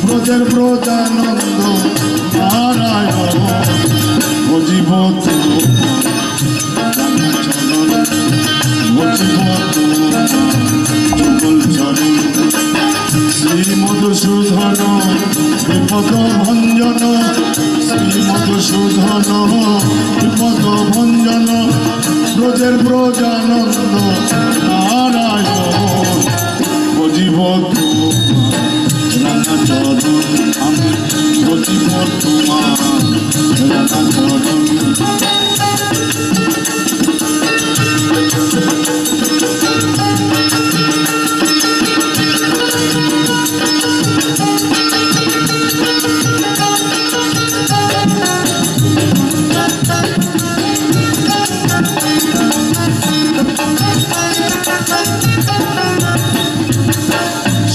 ব্রজের ব্রজানন্দ নারায়ণ ভজিব যুগল চরণ শ্রী মধুসূদন বিপদ ভঞ্জন শ্রী মধুসূদন বিপদ ভঞ্জন ব্রজের ব্রজানন্দ নারায়ণ ভজিব রাধা চরণ আমি ভজিব তোমার রাধা চরণ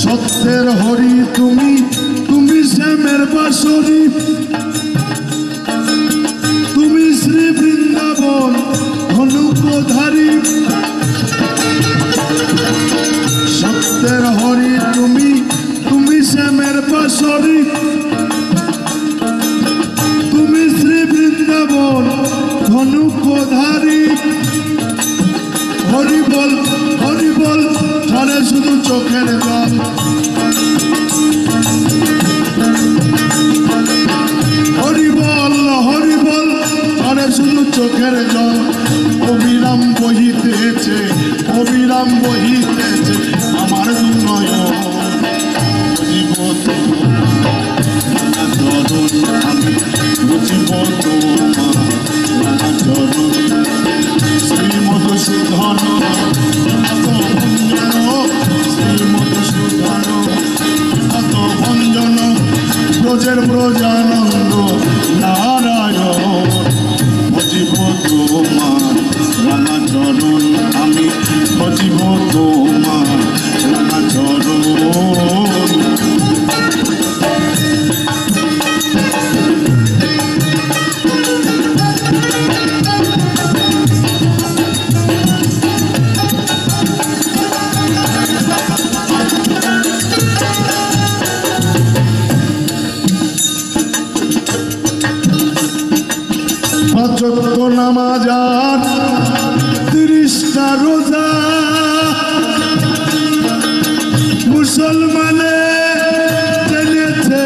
সত্যের হরি তুমি তুমি শ্যামের বাঁশরি তুমি শ্রী বৃন্দাবন ধনুকধারী সত্যের হরি তুমি তুমি শ্যামের বাঁশরি তুমি শ্রী বৃন্দাবন ধনুকধারী হরি বল ঝরে শুধু চোখের জল হরি বল ঝরে শুধু চোখের জল অবিরাম বহিতেছে আমার নয়ন বুঝিব আমি বুঝিব তোমার চরণ শ্রী মধুসূদন শ্রী মধুসূদন ভঞ্জন ব্রজের ব্রজানন্দ নারায়ণ ভজিব তোমার রাধা চরণ আমি ভজিব তোমার রাধা চরণ চোদ্দ নামাজ আর 30টা রোজা মুসলমানে জেনেছে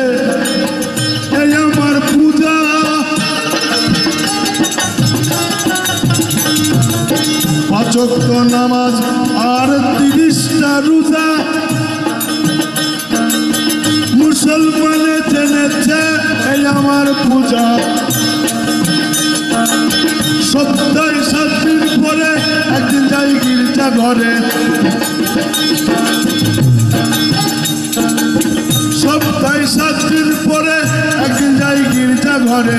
এই আমার পূজা চোদ্দ নামাজ আর 30টা রোজা মুসলমানে জেনেছে এই আমার পূজা সপ্তাহে 7 দিন পরে একদিন যাই গির্জা ঘরে সপ্তাহে 7 দিন পরে একদিন যাই গির্জা ঘরে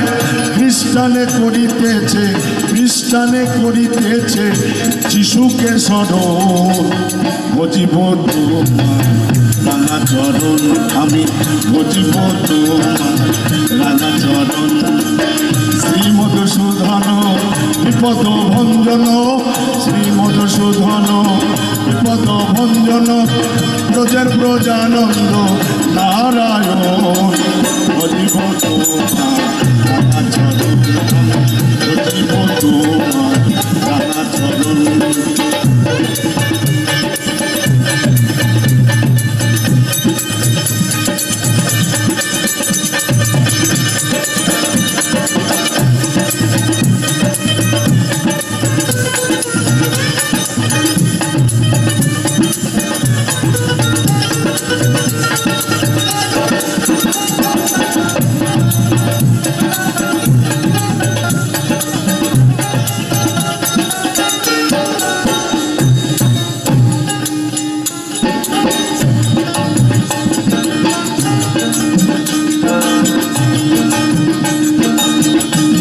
খ্রিস্টানে করিতেছে যিশুকে স্মরণ ভজিব তোমার রাধা চরণ আমি ভজিব তোমার রাধা চরণ শ্রী মধুসূদন বিপদ ভঞ্জন শ্রী মধুসূদন বিপদ ভঞ্জন ব্রজের ব্রজানন্দ নারায়ণ ভজিব তোমার রাধা চরণ ভজিব তোমার রাধা চরণ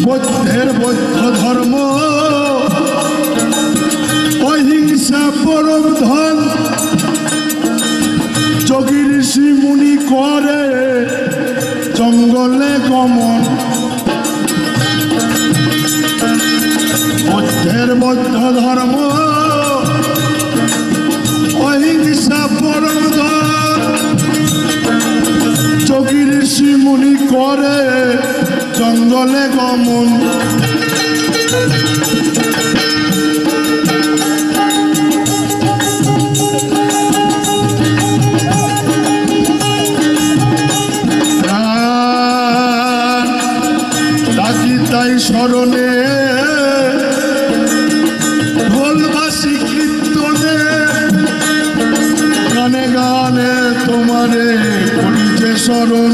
বৌদ্ধের বৌদ্ধ ধর্ম অহিংসা পরম ধন যোগী ঋষি মুনি করে জঙ্গলে গমন বৌদ্ধের বৌদ্ধ ধর্ম অহিংসা পরম ধন করে জঙ্গলে গমন। ডাকি তাই স্মরণে ঢোলবাসি কীর্তনে, গানে গানে তোমারে করিছে স্মরণ।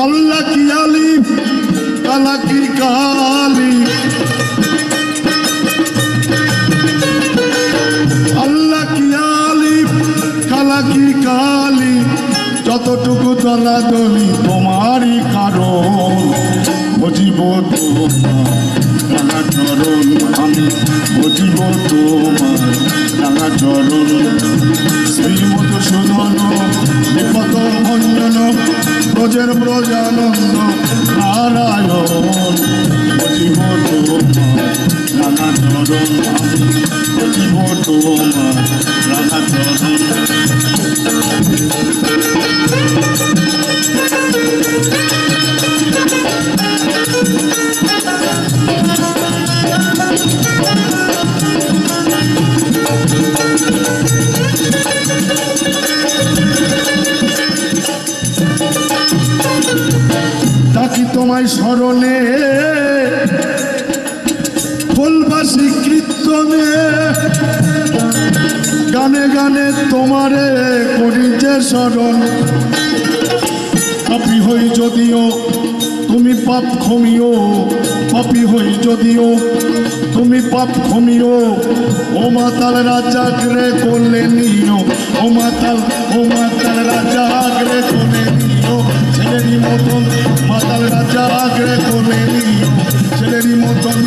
আল্লাহ কি আলিফ কালা কি কালি, আল্লাহ কি আলিফ কালা কি কালি, যতটুকু তলাতলি তোমারই কারণ। বুঝিব তোমার রাঙা চরণ, আমি বুঝিব তোমার রাঙা চরণ। শ্রীমধুসূদন বিপদ ভঞ্জন ব্রজের ব্রজানন্দ নারায়ণ। বুঝিব তোমার রাঙা চরণ, আমি বুঝিব তোমার রাঙা চরণ। ডাকি তোমায় স্মরণে ঢোলবাসি কীর্তনে, গানে গানে তোমারে করিছে স্মরণ। পাপী হই যদিও তুমি পাপ ক্ষমিও, পাপী হই যদিও তুমি পাপ ক্ষমিও। ও মাতাল রাজা গ্রে করলে নিও, ও মাতাল রাজা গ্রে করলে নিও। ছেলেরই মতন মাতাল রাজা গ্রে করলে নিও, ছেলেরই মতন।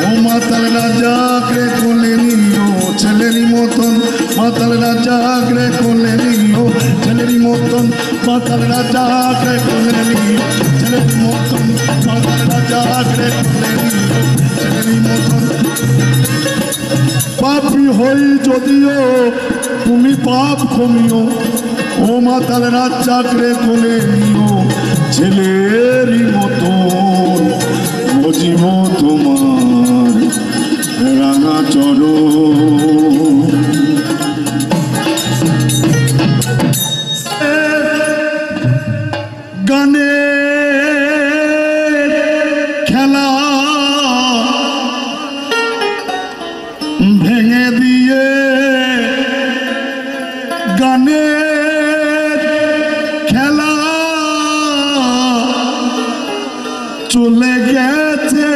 ও মাতাল রাজা গ্রে করলে নিও, ছেলেরই মতন। মাতাল রাজা গ্রে করলে নিও, ছেলেরই মতন। মাতাল রাজা গ্রে করলে নিও, ছেলেরই মতন। মাতাল রাজা গ্রে করলে নিও, ছেলেরই মতন। পাপী হই যদিও তুমি পাপ ক্ষমিও, ও মাতাল রাজা গ্রে করলে নিও, ছেলেরই মতন। বুঝিব তোমার রাঙা চরণ। গানে খেলা ভেঙে দিয়ে, গানে খেলা চলে গেছে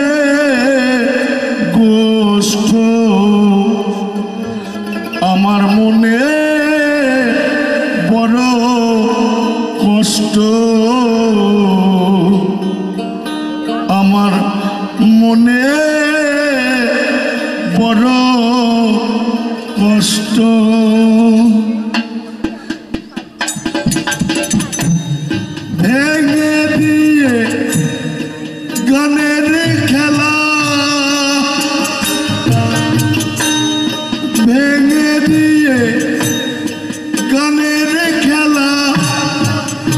গোষ্ঠ। আমার মনে বড় কষ্ট, আমার মনে বড় কষ্ট। ভেঙে দিয়ে গানের খেলা, ভেঙে দিয়ে গানের খেলা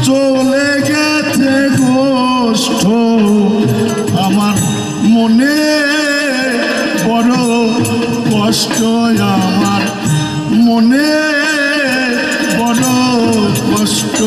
চলে গেছে গোষ্ঠ। আমার মনে বড় কষ্ট, আমার মনে বড় কষ্ট।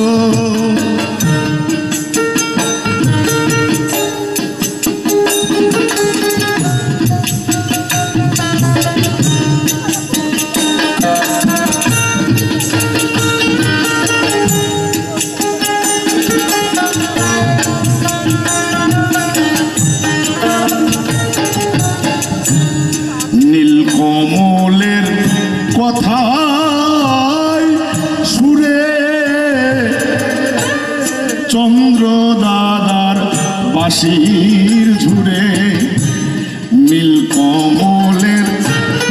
নীলকমলের কথায় সুরে চন্দ্র দাদার বাঁশির ঝুরে। নীলকমলের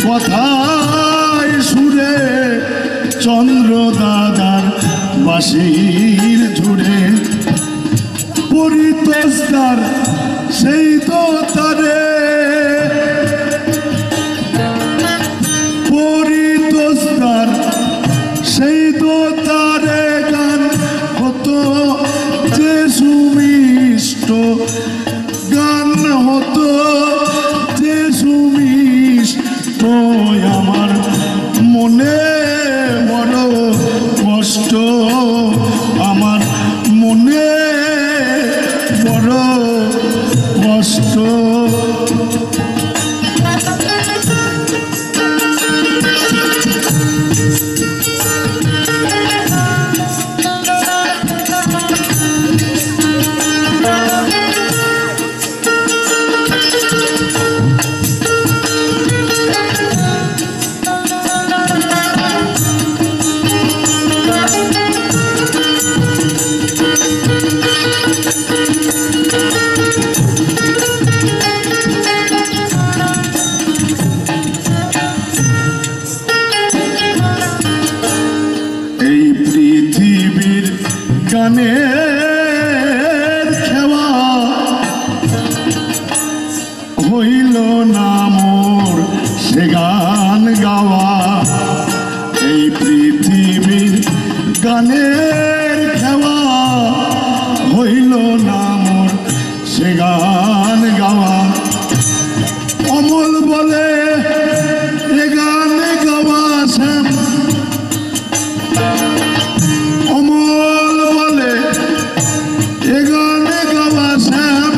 কথায় সুরে চন্দ্র দাদার বাঁশির ঝুরে। পরিতোষদার সেই তো তারে, পরিতোষদার প্রাণের খেওয়া হইল না মোর সে গান গাওয়া। অমল বলে এ গান গাওয়া শ্যাম, অমল বলে এ গান গাওয়া শ্যাম,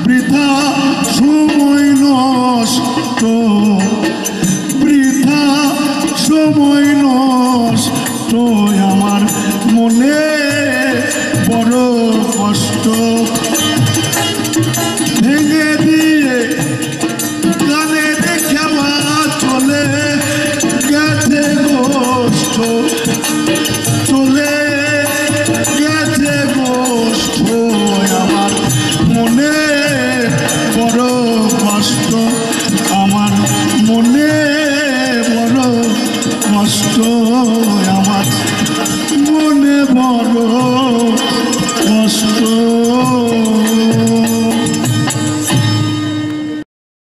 বৃথা সময় নষ্ট, বৃথা সময় নষ্ট। আমার মনে বড় কষ্ট, ভেঙে দিয়ে গানে দেখাবা চলে গেছে গোষ্ঠ, চলে গেছে গোষ্ঠ। আমার মনে বড় কষ্ট, আমার মনে বড় কষ্ট, আমার মনে বড় কষ্ট।